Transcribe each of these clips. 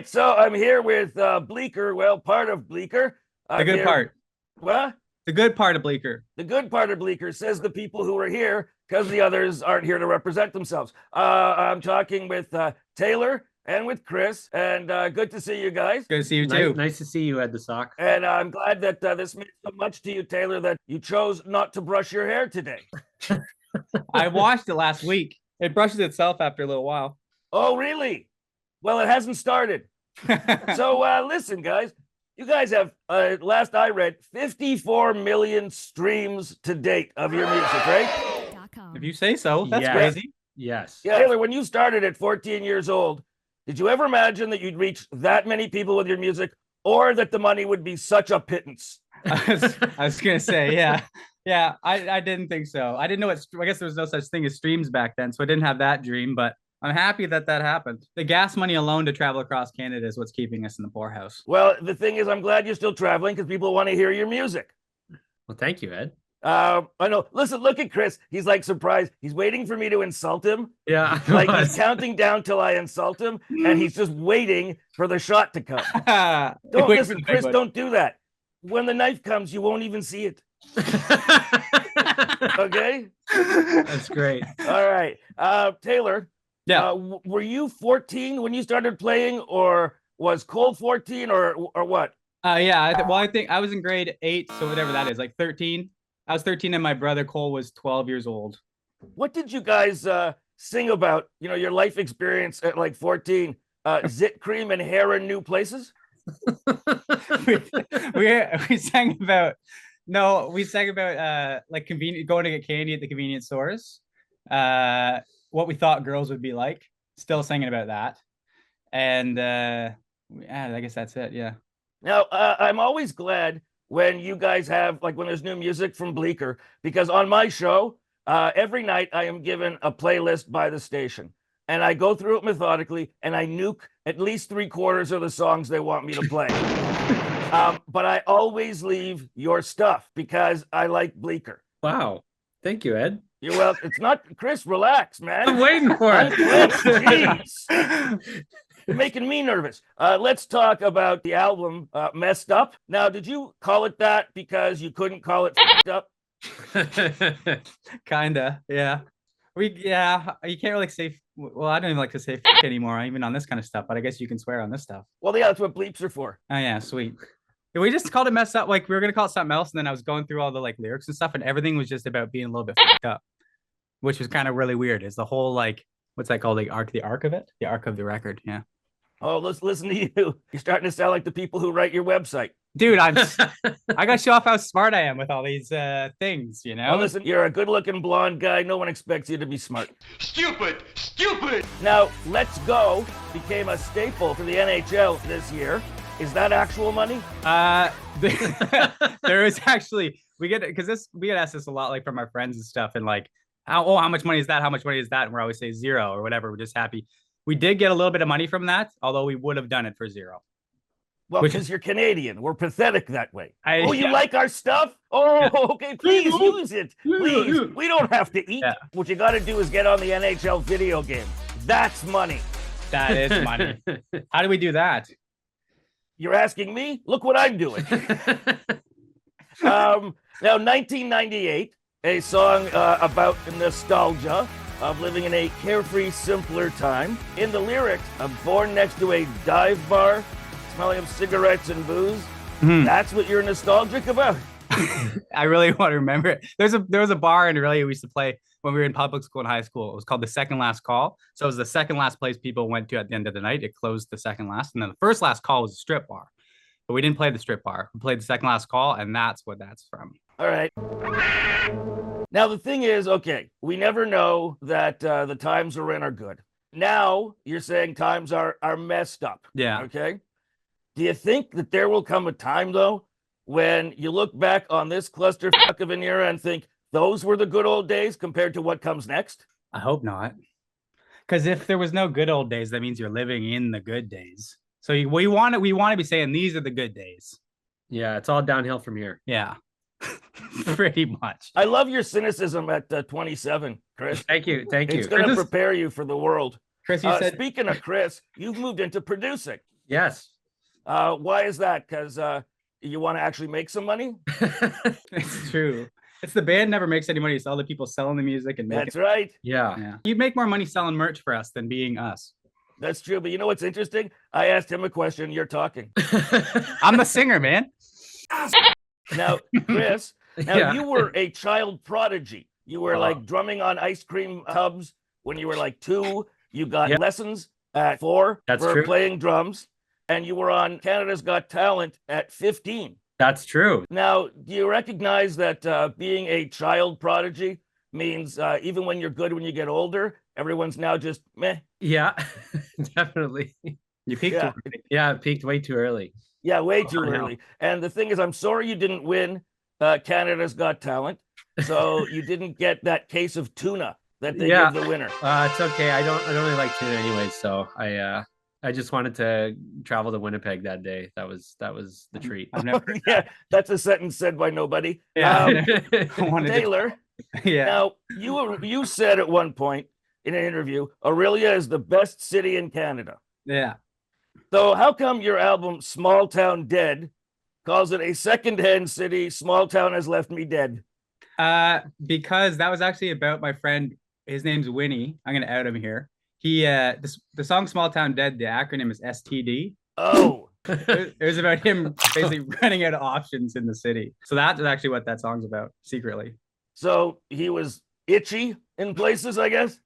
right, so I'm here with Bleeker. Well, part of Bleeker. The good part. What? The good part of Bleeker. The good part of Bleeker says the people who are here because the others aren't here to represent themselves. I'm talking with Taylor and with Chris, and good to see you guys. Good to see you too. Nice to see you, Ed the Sock. And I'm glad that this means so much to you, Taylor, that you chose not to brush your hair today. I washed it last week. It brushes itself after a little while. Oh, really? Well, it hasn't started. So listen, guys. You guys have, last I read, 54 million streams to date of your music, right? If you say so, that's Yes. crazy. Yes. Yeah, Taylor, when you started at 14 years old, did you ever imagine that you'd reach that many people with your music, or that the money would be such a pittance? I was gonna say, yeah. I didn't think so. I didn't know what. I guess there was no such thing as streams back then, so I didn't have that dream. But I'm happy that happened. The gas money alone to travel across Canada is what's keeping us in the poorhouse. Well, the thing is, I'm glad you're still traveling because people want to hear your music. Well, thank you, Ed. I know. Listen, look at Chris. He's like surprised. He's waiting for me to insult him. Yeah. Like he's counting down till I insult him, and he's just waiting for the shot to come. Don't listen, Chris. Don't do that. When the knife comes, you won't even see it. Okay. That's great. All right. Taylor. Yeah. Were you 14 when you started playing, or was Cole 14, or what? Yeah. Well, I think I was in grade 8, so whatever that is, like 13. I was 13, and my brother Cole was 12 years old. What did you guys sing about? You know, your life experience at like 14. Zit cream and hair in new places. we sang about like going to get candy at the convenience stores. What we thought girls would be like. Still singing about that. And I guess that's it. Yeah. Now, I'm always glad when you guys have, like, when there's new music from Bleeker, because on my show, every night I am given a playlist by the station, and I go through it methodically, and I nuke at least 3/4 of the songs they want me to play. But I always leave your stuff because I like Bleeker. Wow. Thank you, Ed. You're welcome. It's not Chris. Relax, man. I'm waiting for it. Jeez. You're making me nervous. Let's talk about the album, Messed Up. Now, did you call it that because you couldn't call it F***ed Up? Kinda. Yeah. You can't really say. Well, I don't even like to say anymore, even on this kind of stuff. But I guess you can swear on this stuff. Well, yeah, that's what bleeps are for. Oh yeah, sweet. We just called it Messed Up. Like we were gonna call it something else, and then I was going through all the like lyrics and stuff, and everything was just about being a little bit fucked up, which was kind of really weird. Is the whole like what's that called? The arc of it, the arc of the record. Yeah. Oh, let's listen to you. You're starting to sound like the people who write your website. Dude, I gotta show off how smart I am with all these things, you know? Well, listen, you're a good-looking blonde guy. No one expects you to be smart. Stupid! Now, Let's Go became a staple for the NHL this year. Is that actual money? There is actually, we get asked this a lot, like from our friends and stuff, and like, how much money is that? How much money is that? And we always say 0 or whatever. We're just happy. We did get a little bit of money from that, although we would have done it for 0. Well, because you're Canadian. We're pathetic that way. You like our stuff? Oh, okay. Please use it. Please. We don't have to eat. Yeah. What you got to do is get on the NHL video game. That's money. That is money. How do we do that? You're asking me? Look what I'm doing. Now, 1998, a song about nostalgia of living in a carefree, simpler time. In the lyrics, I'm born next to a dive bar, smelling of cigarettes and booze. Mm-hmm. That's what you're nostalgic about? I really want to remember it. There was a bar in Aurelia we used to play when we were in public school and high school. It was called the Second Last Call. So it was the second last place people went to at the end of the night. It closed the second last. And then the first last call was a strip bar. But we didn't play the strip bar. We played the second last call, and that's what that's from. All right. Now, the thing is, okay, we never know that the times we're in are good. Now, you're saying times are messed up. Yeah. Okay? Do you think that there will come a time, though, when you look back on this clusterfuck of an era and think those were the good old days compared to what comes next? I hope not. Because if there was no good old days, that means you're living in the good days. So we want to be saying these are the good days. Yeah, it's all downhill from here. Yeah. Pretty much. I love your cynicism at 27, Chris. Thank you. It's going to prepare you for the world. Chris, you said... Speaking of Chris, you've moved into producing. Yes. Why is that? Because you want to actually make some money? It's true. It's the band never makes any money. It's all the people selling the music and making That's right. Yeah. Yeah. You make more money selling merch for us than being us. That's true. But you know what's interesting? I asked him a question. You're talking. I'm the singer, man. Now, Chris, now Yeah. you were a child prodigy. You were Oh. like drumming on ice cream tubs when you were like 2. You got Yeah. lessons at 4 That's for true. playing drums. And you were on Canada's Got Talent at 15. That's true. Now, do you recognize that being a child prodigy means even when you're good when you get older, everyone's now just meh? Yeah, definitely. You peaked. Yeah. Yeah, it peaked way too early. Yeah, way too I know. early. And the thing is, I'm sorry you didn't win Canada's Got Talent. So you didn't get that case of tuna that they Yeah. give the winner. It's okay. I don't really like tuna anyways, so I just wanted to travel to Winnipeg that day. That was the treat. I've never. Yeah, that's a sentence said by nobody. Yeah. I wanted to- Taylor, Yeah. now you said at one point in an interview, Aurelia is the best city in Canada. Yeah. So how come your album Small Town Dead calls it a second-hand city? Small town has left me dead. Because that was actually about my friend. His name's Winnie. I'm gonna out him here. He the song Small Town Dead, the acronym is STD. Oh, It was about him basically running out of options in the city. So that's actually what that song's about, secretly. so he was itchy in places, I guess.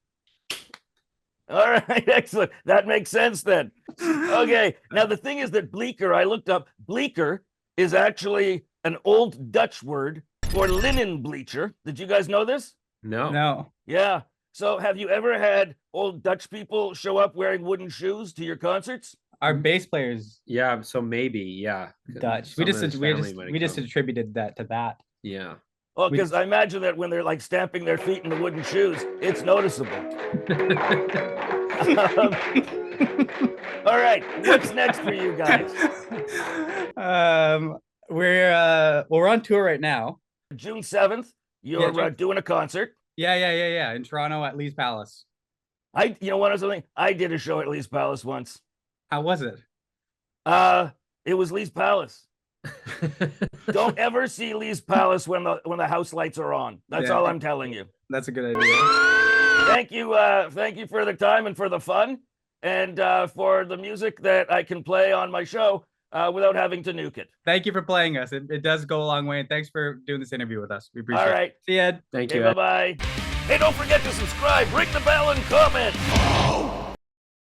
All right, excellent. That makes sense then. Okay, now the thing is that Bleeker, I looked up, Bleeker is actually an old Dutch word for linen bleacher. Did you guys know this? No. No. Yeah. So have you ever had old Dutch people show up wearing wooden shoes to your concerts? Our bass player's Yeah, so maybe, yeah. Dutch. Some of his family might have We just come. attributed that to that. Yeah. Oh, We because I imagine that when they're like stamping their feet in the wooden shoes, it's noticeable. All right, what's next for you guys? We're on tour right now. June 7th, you're June- doing a concert. Yeah. In Toronto at Lee's Palace. You know what, something? I did a show at Lee's Palace once. How was it? It was Lee's Palace. Don't ever see Lee's Palace when the house lights are on. That's Yeah. all I'm telling you. That's a good idea. Thank you for the time and for the fun, and for the music that I can play on my show without having to nuke it. Thank you for playing us. It does go a long way. And thanks for doing this interview with us. We appreciate All it. right. See you, Ed. Thank Okay, you. bye-bye. Hey, don't forget to subscribe, ring the bell, and comment.